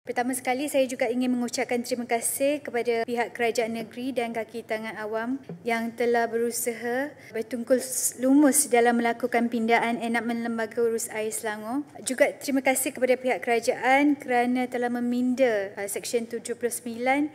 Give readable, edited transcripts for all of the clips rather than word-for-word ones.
Pertama sekali, saya juga ingin mengucapkan terima kasih kepada pihak kerajaan negeri dan kaki tangan awam yang telah berusaha bertungkul lumus dalam melakukan pindaan enakmen Lembaga Urus Air Selangor. Juga terima kasih kepada pihak kerajaan kerana telah meminda Seksyen 79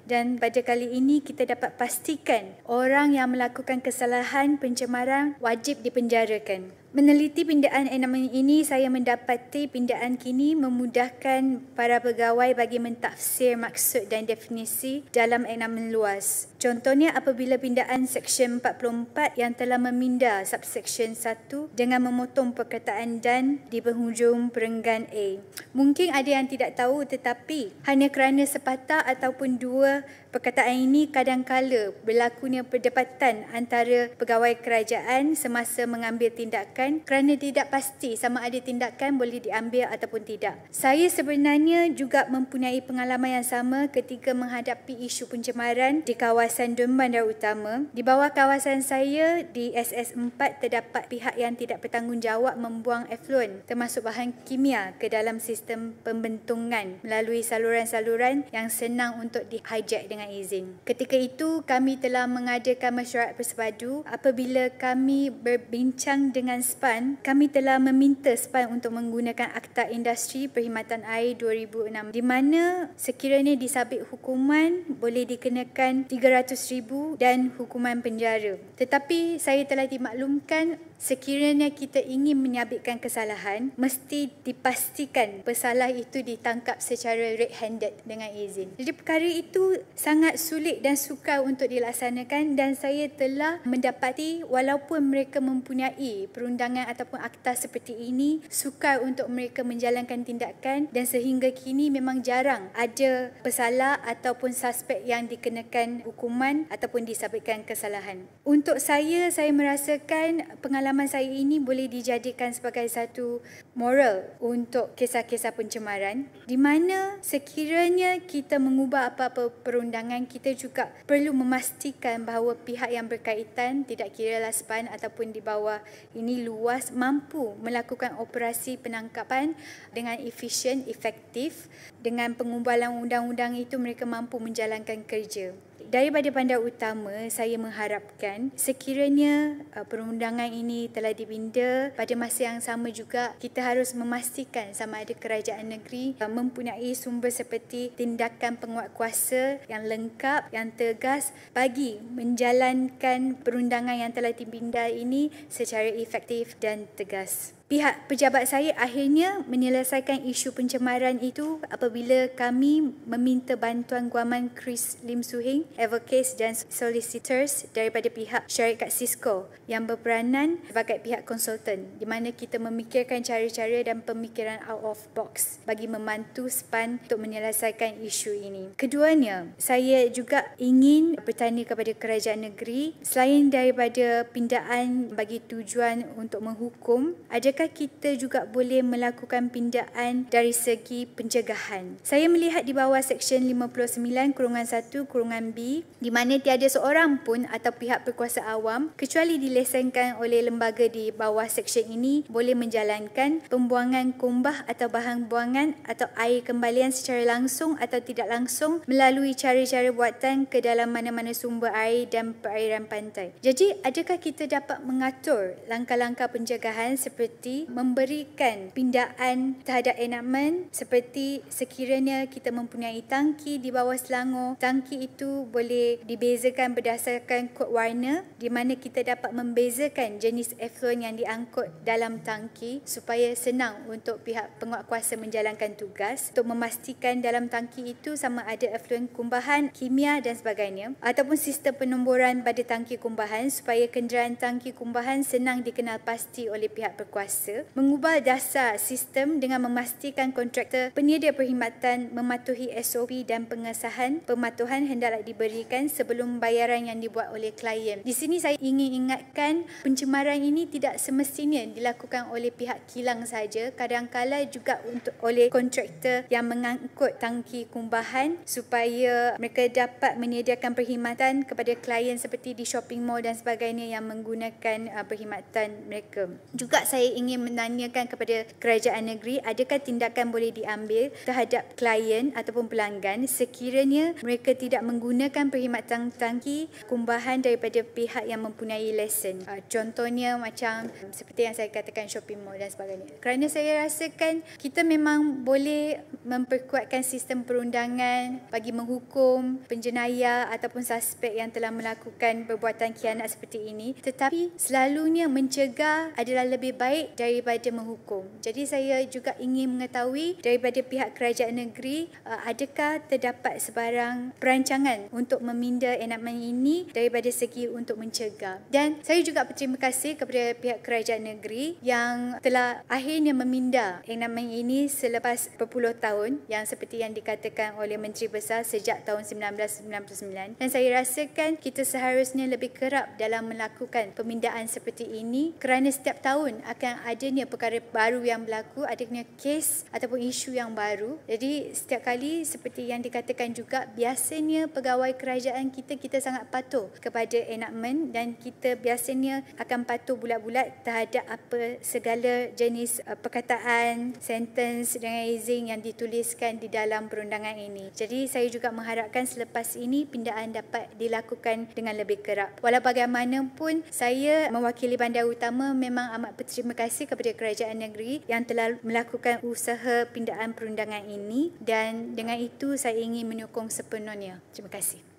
dan pada kali ini kita dapat pastikan orang yang melakukan kesalahan pencemaran wajib dipenjarakan. Meneliti pindaan enakmen ini, saya mendapati pindaan kini memudahkan para pegawai bagi mentafsir maksud dan definisi dalam enakmen luas. Contohnya apabila pindaan Seksyen 44 yang telah meminda Subseksyen 1 dengan memotong perkataan dan di penghujung perenggan A. Mungkin ada yang tidak tahu tetapi hanya kerana sepatah ataupun dua perkataan ini kadang-kala berlakunya perdebatan antara pegawai kerajaan semasa mengambil tindakan kerana tidak pasti sama ada tindakan boleh diambil ataupun tidak. Saya sebenarnya juga mempunyai pengalaman yang sama ketika menghadapi isu pencemaran di kawasan Dun Bandar Utama. Di bawah kawasan saya di SS4 terdapat pihak yang tidak bertanggungjawab membuang efluen termasuk bahan kimia ke dalam sistem pembentungan melalui saluran-saluran yang senang untuk di-hijack dengan izin. Ketika itu kami telah mengadakan mesyuarat bersepadu. Apabila kami berbincang dengan SPAN, kami telah meminta SPAN untuk menggunakan Akta Industri Perkhidmatan Air 2006 di mana sekiranya disabit hukuman boleh dikenakan RM300,000 dan hukuman penjara. Tetapi saya telah dimaklumkan sekiranya kita ingin menyabitkan kesalahan, mesti dipastikan pesalah itu ditangkap secara red-handed dengan izin. Jadi perkara itu sangat sulit dan sukar untuk dilaksanakan dan saya telah mendapati walaupun mereka mempunyai perundangan ataupun akta seperti ini, sukar untuk mereka menjalankan tindakan dan sehingga kini memang jarang ada pesalah ataupun suspek yang dikenakan hukuman ataupun disabitkan kesalahan. Untuk saya merasakan pengalaman saya ini boleh dijadikan sebagai satu moral untuk kisah-kisah pencemaran di mana sekiranya kita mengubah apa-apa perundangan, kita juga perlu memastikan bahawa pihak yang berkaitan, tidak kiralah SPAN ataupun di bawah ini luas, mampu melakukan operasi penangkapan dengan efisien, efektif. Dengan pengubahan undang-undang itu mereka mampu menjalankan kerja. Daripada Bandar Utama, saya mengharapkan sekiranya perundangan ini telah dibina, pada masa yang sama juga kita harus memastikan sama ada kerajaan negeri mempunyai sumber seperti tindakan penguatkuasa yang lengkap, yang tegas bagi menjalankan perundangan yang telah dibina ini secara efektif dan tegas. Pihak pejabat saya akhirnya menyelesaikan isu pencemaran itu apabila kami meminta bantuan guaman Chris Lim Su Heng, advocates dan solicitors daripada pihak syarikat Cisco yang berperanan sebagai pihak konsultan di mana kita memikirkan cara-cara dan pemikiran out of box bagi membantu SPAN untuk menyelesaikan isu ini. Keduanya, saya juga ingin bertanya kepada kerajaan negeri, selain daripada pindaan bagi tujuan untuk menghukum, adakah kita juga boleh melakukan pindaan dari segi pencegahan? Saya melihat di bawah Seksyen 59/1/B di mana tiada seorang pun atau pihak berkuasa awam kecuali dilesenkan oleh lembaga di bawah seksyen ini boleh menjalankan pembuangan kumbah atau bahan buangan atau air kembalian secara langsung atau tidak langsung melalui cara-cara buatan ke dalam mana-mana sumber air dan perairan pantai. Jadi, adakah kita dapat mengatur langkah-langkah pencegahan seperti memberikan pindaan terhadap enakmen seperti sekiranya kita mempunyai tangki di bawah Selangor, tangki itu boleh dibezakan berdasarkan kod warna di mana kita dapat membezakan jenis efluen yang diangkut dalam tangki supaya senang untuk pihak penguatkuasa menjalankan tugas untuk memastikan dalam tangki itu sama ada efluen kumbahan, kimia dan sebagainya, ataupun sistem penomboran pada tangki kumbahan supaya kenderaan tangki kumbahan senang dikenal pasti oleh pihak berkuasa. Mengubah dasar sistem dengan memastikan kontraktor penyedia perkhidmatan mematuhi SOP dan pengesahan pematuhan hendaklah diberikan sebelum bayaran yang dibuat oleh klien. Di sini saya ingin ingatkan pencemaran ini tidak semestinya dilakukan oleh pihak kilang saja, kadang-kala juga oleh kontraktor yang mengangkut tangki kumbahan supaya mereka dapat menyediakan perkhidmatan kepada klien seperti di shopping mall dan sebagainya yang menggunakan perkhidmatan mereka. Juga saya ingin ingin menanyakan kepada kerajaan negeri, adakah tindakan boleh diambil terhadap klien ataupun pelanggan sekiranya mereka tidak menggunakan perkhidmatan tangki kumbahan daripada pihak yang mempunyai lesen. Contohnya macam seperti yang saya katakan shopping mall dan sebagainya. Kerana saya rasakan kita memang boleh memperkuatkan sistem perundangan bagi menghukum penjenayah ataupun suspek yang telah melakukan perbuatan khianat seperti ini, tetapi selalunya mencegah adalah lebih baik daripada menghukum. Jadi saya juga ingin mengetahui daripada pihak kerajaan negeri, adakah terdapat sebarang perancangan untuk meminda enakmen ini daripada segi untuk mencegah. Dan saya juga berterima kasih kepada pihak kerajaan negeri yang telah akhirnya meminda enakmen ini selepas berpuluh tahun yang seperti yang dikatakan oleh Menteri Besar sejak tahun 1999. Dan saya rasakan kita seharusnya lebih kerap dalam melakukan pemindaan seperti ini kerana setiap tahun akan adanya perkara baru yang berlaku, adanya kes ataupun isu yang baru. Jadi setiap kali seperti yang dikatakan juga, biasanya pegawai kerajaan kita sangat patuh kepada enakmen dan kita biasanya akan patuh bulat-bulat terhadap apa segala jenis perkataan, sentence dengan izin yang dituliskan di dalam perundangan ini. Jadi saya juga mengharapkan selepas ini pindaan dapat dilakukan dengan lebih kerap. Walau bagaimanapun, saya mewakili Bandar Utama memang amat berterima kasih kepada kerajaan negeri yang telah melakukan usaha pindaan perundangan ini, dan dengan itu saya ingin menyokong sepenuhnya. Terima kasih.